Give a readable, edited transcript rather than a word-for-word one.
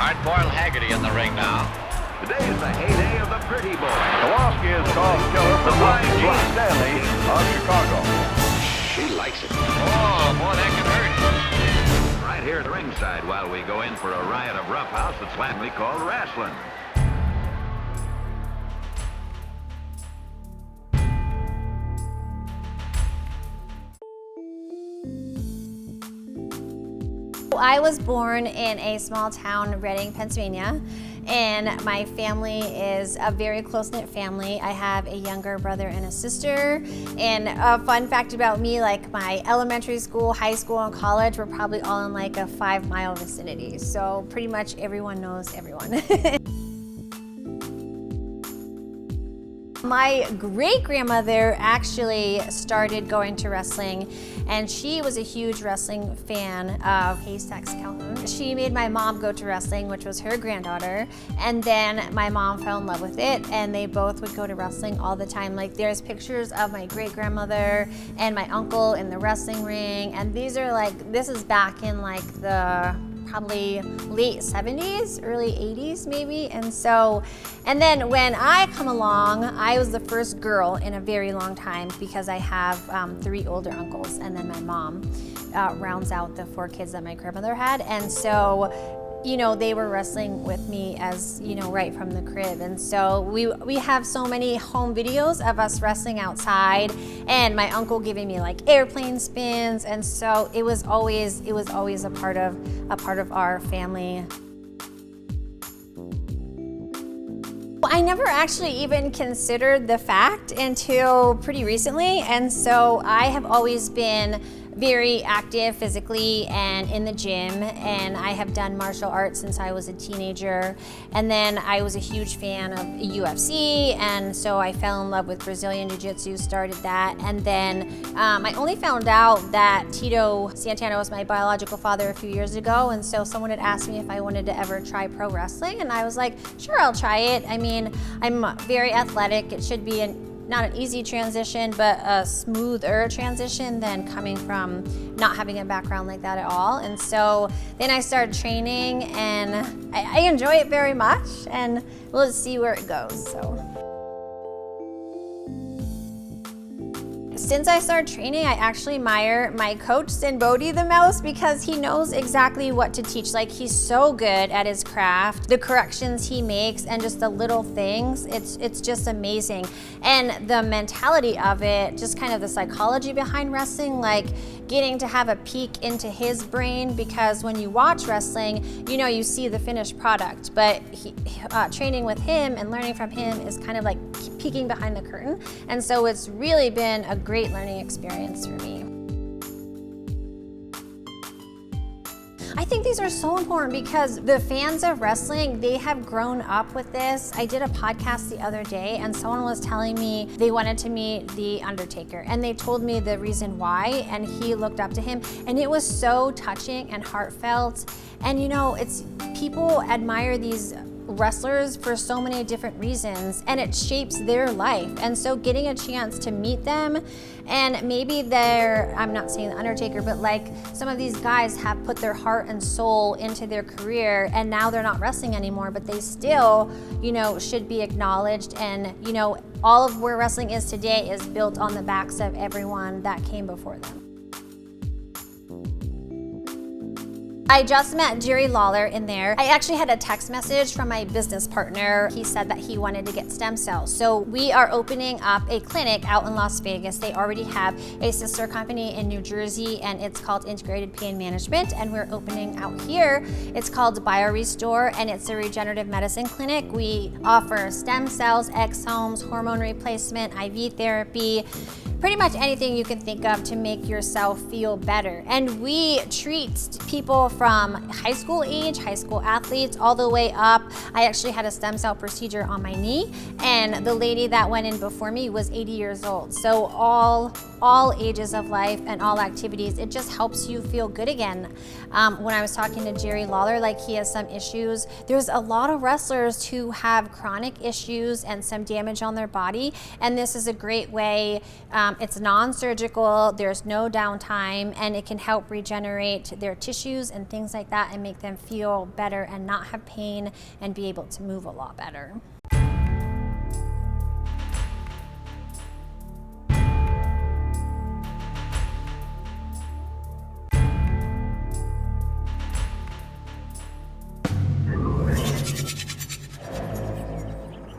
Hard-boiled Haggerty in the ring now. Today is the heyday of the pretty boy. Kowalski is called killer for blocking Gene Stanley of Chicago. She likes it. Oh, boy, that can hurt. Right here at ringside while we go in for a riot of roughhouse that's flatly called wrestling. I was born in a small town, Reading, Pennsylvania, and my family is a very close-knit family. I have a younger brother and a sister, and a fun fact about me, like my elementary school, high school, and college were probably all in like a 5-mile vicinity, so pretty much everyone knows everyone. My great-grandmother actually started going to wrestling, and she was a huge wrestling fan of Haystacks Calhoun. She made my mom go to wrestling, which was her granddaughter, and then my mom fell in love with it, and they both would go to wrestling all the time. Like, there's pictures of my great-grandmother and my uncle in the wrestling ring, and these are like, this is back in like the probably late 70s, early 80s maybe. And then when I come along, I was the first girl in a very long time because I have 3 older uncles, and then my mom rounds out the 4 kids that my grandmother had. And so, you know, they were wrestling with me as, you know, right from the crib. And so we have so many home videos of us wrestling outside, and my uncle giving me like airplane spins. And so it was always a part of our family. I never actually even considered the fact until pretty recently. And so I have always been very active physically and in the gym, and I have done martial arts since I was a teenager. And then I was a huge fan of UFC, and so I fell in love with Brazilian Jiu-Jitsu, started that. And then I only found out that Tito Santana was my biological father a few years ago, and so someone had asked me if I wanted to ever try pro wrestling, and I was like, sure, I'll try it. I mean, I'm very athletic. It should be not an easy transition, but a smoother transition than coming from not having a background like that at all. And so then I started training, and I enjoy it very much, and we'll just see where it goes. So. Since I started training, I actually admire my coach, Sin Bodhi, the most, because he knows exactly what to teach. Like, he's so good at his craft, the corrections he makes, and just the little things. It's just amazing. And the mentality of it, just kind of the psychology behind wrestling, like getting to have a peek into his brain, because when you watch wrestling, you know, you see the finished product, but training with him and learning from him is kind of like peeking behind the curtain. And so it's really been a great learning experience for me. I think these are so important because the fans of wrestling, they have grown up with this. I did a podcast the other day, and someone was telling me they wanted to meet The Undertaker, and they told me the reason why, and he looked up to him, and it was so touching and heartfelt. And you know, people admire these wrestlers for so many different reasons, and it shapes their life. And so getting a chance to meet them, and maybe I'm not saying The Undertaker, but like some of these guys have put their heart and soul into their career, and now they're not wrestling anymore, but they still, you know, should be acknowledged. And you know, all of where wrestling is today is built on the backs of everyone that came before them. I just met Jerry Lawler in there. I actually had a text message from my business partner. He said that he wanted to get stem cells. So we are opening up a clinic out in Las Vegas. They already have a sister company in New Jersey, and it's called Integrated Pain Management, and we're opening out here. It's called BioRestore, and it's a regenerative medicine clinic. We offer stem cells, exomes, hormone replacement, IV therapy, pretty much anything you can think of to make yourself feel better. And we treat people from high school age, high school athletes, all the way up. I actually had a stem cell procedure on my knee, and the lady that went in before me was 80 years old. So all ages of life and all activities, it just helps you feel good again. When I was talking to Jerry Lawler, like, he has some issues. There's a lot of wrestlers who have chronic issues and some damage on their body, and this is a great way It's non-surgical, there's no downtime, and it can help regenerate their tissues and things like that and make them feel better and not have pain and be able to move a lot better.